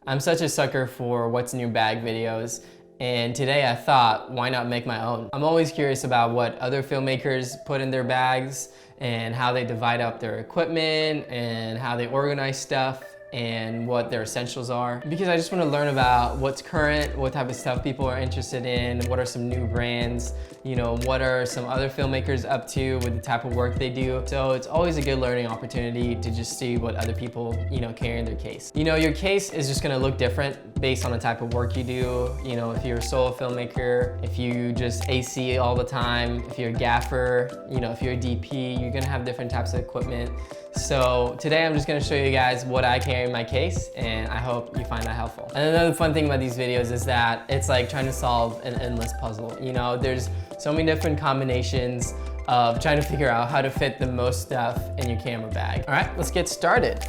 I'm such a sucker for what's new bag videos, and today I thought, why not make my own? I'm always curious about what other filmmakers put in their bags and how they divide up their equipment and how they organize stuff and what their essentials are, because I just want to learn about what's current, what type of stuff people are interested in, what are some new brands, you know, what are some other filmmakers up to with the type of work they do. So it's always a good learning opportunity to just see what other people, you know, carry in their case. You know, your case is just gonna look different based on the type of work you do. You know, if you're a solo filmmaker, if you just AC all the time, if you're a gaffer, you know, if you're a DP, you're gonna have different types of equipment. So today I'm just gonna show you guys what I carry in my case, and I hope you find that helpful. And another fun thing about these videos is that it's like trying to solve an endless puzzle. You know, there's so many different combinations of trying to figure out how to fit the most stuff in your camera bag. All right, let's get started.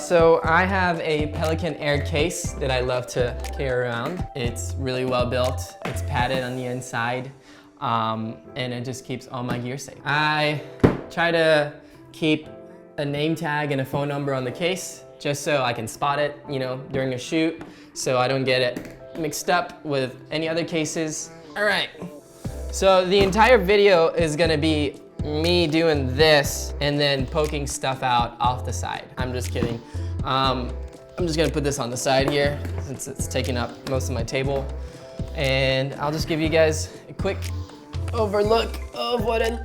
So I have a Pelican Air Case that I love to carry around. It's really well built. It's padded on the inside, and it just keeps all my gear safe. I try to keep a name tag and a phone number on the case just so I can spot it, you know, during a shoot, so I don't get it mixed up with any other cases. All right, so the entire video is gonna be me doing this and then poking stuff out off the side. I'm just kidding. I'm just gonna put this on the side here since it's taking up most of my table, and I'll just give you guys a quick overlook of what it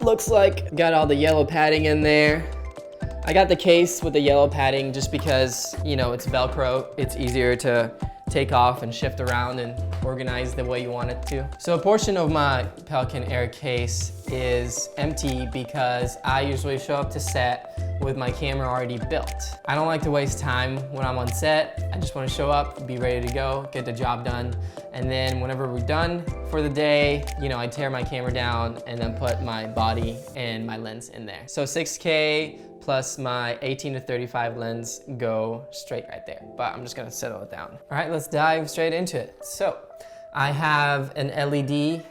looks like. Got all the yellow padding in there. I got the case with the yellow padding just because, you know, it's Velcro. It's easier to take off and shift around and organize the way you want it to. So a portion of my Pelican Air Case is empty because I usually show up to set with my camera already built. I don't like to waste time when I'm on set. I just want to show up, be ready to go, get the job done. And then whenever we're done for the day, you know, I tear my camera down and then put my body and my lens in there. So 6K plus my 18-35 lens go straight right there, but I'm just gonna settle it down. All right, let's dive straight into it. So I have an LED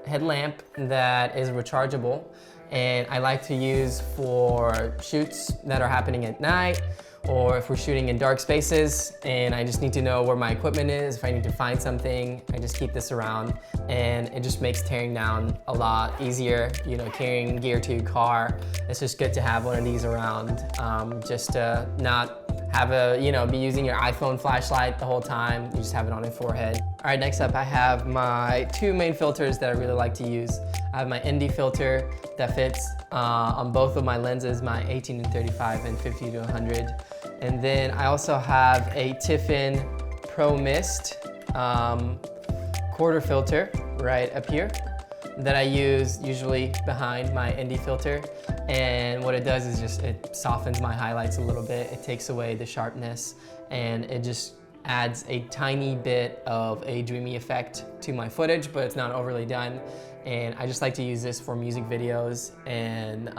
headlamp that is rechargeable, and I like to use for shoots that are happening at night, or if we're shooting in dark spaces and I just need to know where my equipment is, if I need to find something, I just keep this around, and it just makes tearing down a lot easier, you know, carrying gear to your car. It's just good to have one of these around, just to not have a, you know, be using your iPhone flashlight the whole time. You just have it on your forehead. All right, next up I have my two main filters that I really like to use. I have my ND filter that fits on both of my lenses, my 18-35 and 50-100. And then I also have a Tiffin Pro Mist quarter filter right up here that I use usually behind my ND filter. And what it does is just, it softens my highlights a little bit. It takes away the sharpness, and it just adds a tiny bit of a dreamy effect to my footage, but it's not overly done. And I just like to use this for music videos and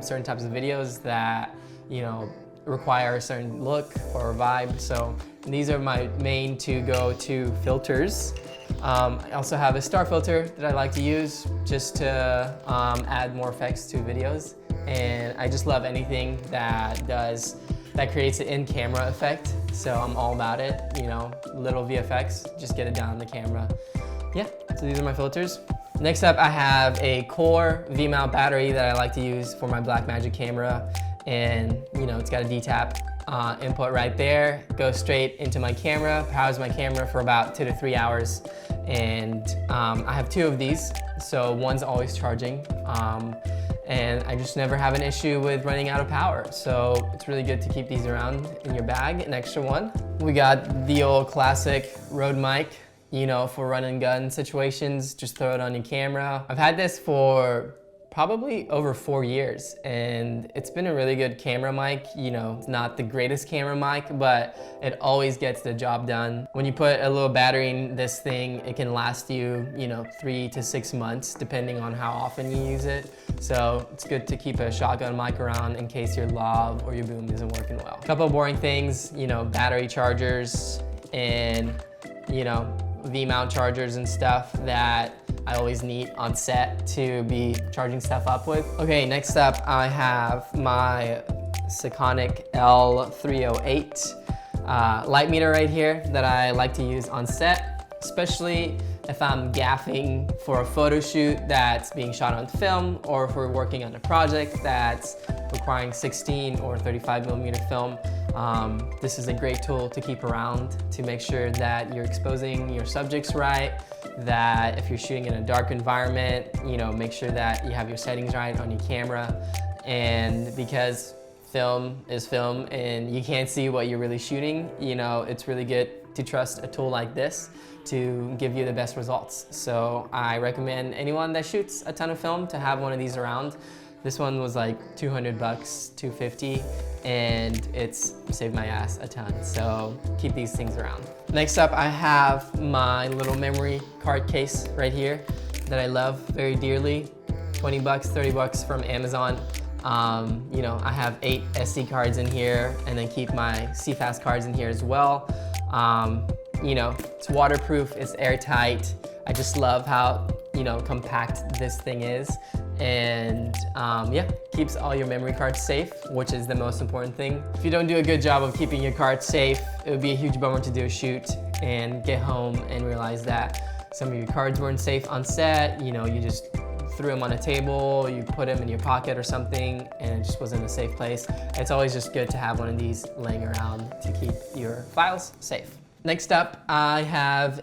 certain types of videos that, you know, require a certain look or vibe. So these are my main two go-to filters. I also have a star filter that I like to use just to add more effects to videos. And I just love anything that creates an in-camera effect. So I'm all about it, you know, little VFX, just get it down on the camera. Yeah, so these are my filters. Next up, I have a Core V-mount battery that I like to use for my Blackmagic camera. And, you know, it's got a D-tap input right there, goes straight into my camera, powers my camera for about 2 to 3 hours. And I have two of these, so one's always charging. And I just never have an issue with running out of power. So it's really good to keep these around in your bag, an extra one. We got the old classic Rode mic, you know, for run and gun situations, just throw it on your camera. I've had this for probably over 4 years, and it's been a really good camera mic. You know, it's not the greatest camera mic, but it always gets the job done. When you put a little battery in this thing, it can last you, you know, 3 to 6 months, depending on how often you use it. So it's good to keep a shotgun mic around in case your lav or your boom isn't working well. A couple of boring things, you know, battery chargers and, you know, V-mount chargers and stuff that I always need on set to be charging stuff up with. Okay, next up I have my Sakonik L308. light meter right here that I like to use on set, especially if I'm gaffing for a photo shoot that's being shot on film, or if we're working on a project that's requiring 16 or 35mm film. This is a great tool to keep around to make sure that you're exposing your subjects right, that if you're shooting in a dark environment, make sure that you have your settings right on your camera. And because film is film and you can't see what you're really shooting, it's really good to trust a tool like this to give you the best results. So I recommend anyone that shoots a ton of film to have one of these around. This one was like 200 bucks, 250, and it's saved my ass a ton. So keep these things around. Next up, I have my little memory card case right here that I love very dearly. 20 bucks, 30 bucks from Amazon. I have 8 SD cards in here, and then keep my CFast cards in here as well. It's waterproof, it's airtight. I just love how, compact this thing is. And keeps all your memory cards safe, which is the most important thing. If you don't do a good job of keeping your cards safe, it would be a huge bummer to do a shoot and get home and realize that some of your cards weren't safe on set. You just threw them on a table, you put them in your pocket or something, and it just wasn't a safe place. It's always just good to have one of these laying around to keep your files safe. Next up, I have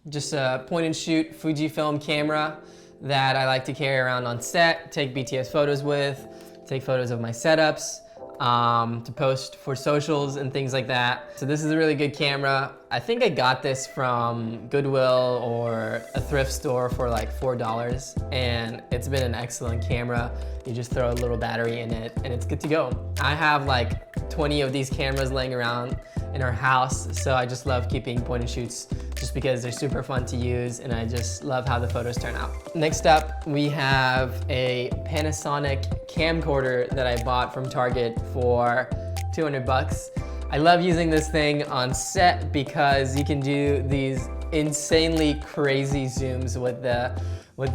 just a point and shoot Fujifilm camera that I like to carry around on set, take BTS photos with, take photos of my setups, to post for socials and things like that. So this is a really good camera. I think I got this from Goodwill or a thrift store for like $4, and it's been an excellent camera. You just throw a little battery in it and it's good to go. I have like 20 of these cameras laying around in our house, so I just love keeping point and shoots just because they're super fun to use, and I just love how the photos turn out. Next up, we have a Panasonic Camcorder that I bought from Target for 200 bucks. I love using this thing on set because you can do these insanely crazy zooms with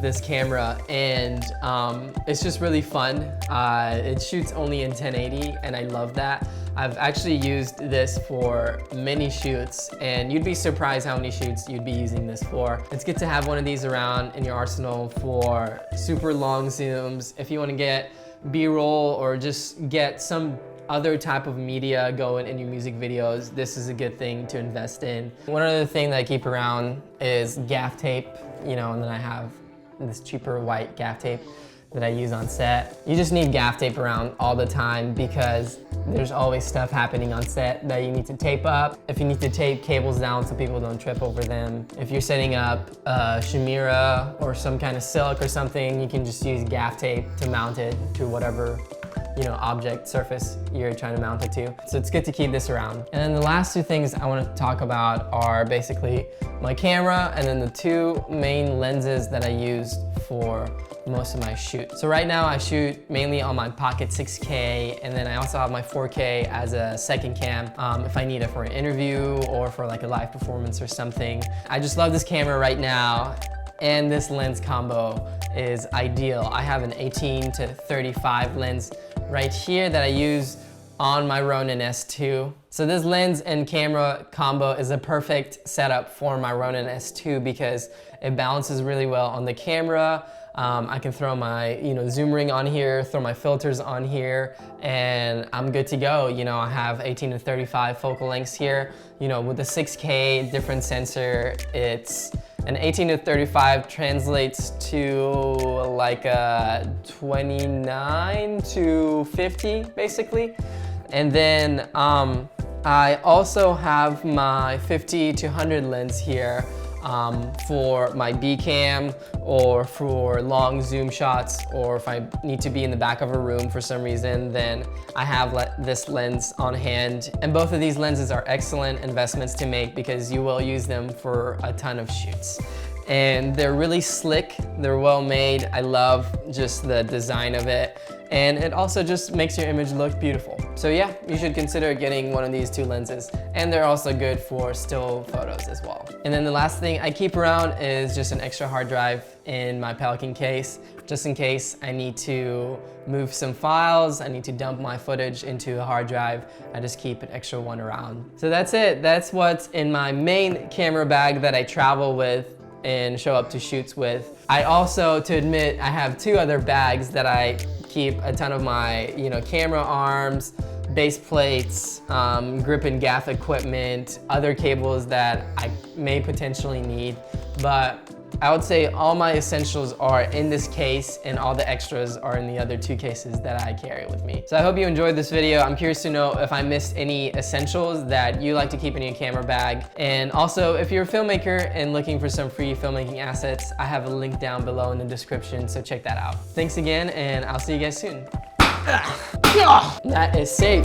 this camera, and it's just really fun. It shoots only in 1080, and I love that. I've actually used this for many shoots, and you'd be surprised how many shoots you'd be using this for. It's good to have one of these around in your arsenal for super long zooms. If you want to get B-roll or just get some other type of media going in your music videos, this is a good thing to invest in. One other thing that I keep around is Gaff Tape, and then I have this cheaper white Gaff Tape that I use on set. You just need Gaff Tape around all the time because there's always stuff happening on set that you need to tape up. If you need to tape cables down so people don't trip over them. If you're setting up Shimira or some kind of silk or something, you can just use Gaff Tape to mount it to whatever object, surface you're trying to mount it to. So it's good to keep this around. And then the last two things I want to talk about are basically my camera and then the two main lenses that I use for most of my shoots. So right now I shoot mainly on my Pocket 6K, and then I also have my 4K as a second cam if I need it for an interview or for like a live performance or something. I just love this camera right now, and this lens combo is ideal. I have an 18 to 35 lens right here that I use on my Ronin S2. So this lens and camera combo is a perfect setup for my Ronin S2 because it balances really well on the camera. I can throw my zoom ring on here, throw my filters on here, and I'm good to go. I have 18 to 35 focal lengths here. With the 6K different sensor, it's an 18 to 35 translates to like a 29 to 50 basically. And then I also have my 50 to 100 lens here for my B cam or for long zoom shots, or if I need to be in the back of a room for some reason, then I have this lens on hand. And both of these lenses are excellent investments to make because you will use them for a ton of shoots. And they're really slick, they're well made. I love just the design of it. and it also just makes your image look beautiful. So yeah, you should consider getting one of these 2 lenses, and they're also good for still photos as well. And then the last thing I keep around is just an extra hard drive in my Pelican case, just in case I need to move some files, I need to dump my footage into a hard drive. I just keep an extra one around. So that's it. That's what's in my main camera bag that I travel with and show up to shoots with. I also, to admit, I have 2 other bags that I keep a ton of my, camera arms, base plates, grip and gaff equipment, other cables that I may potentially need. But I would say all my essentials are in this case and all the extras are in the other 2 cases that I carry with me. So I hope you enjoyed this video. I'm curious to know if I missed any essentials that you like to keep in your camera bag. And also, if you're a filmmaker and looking for some free filmmaking assets, I have a link down below in the description, so check that out. Thanks again, and I'll see you guys soon. That is safe.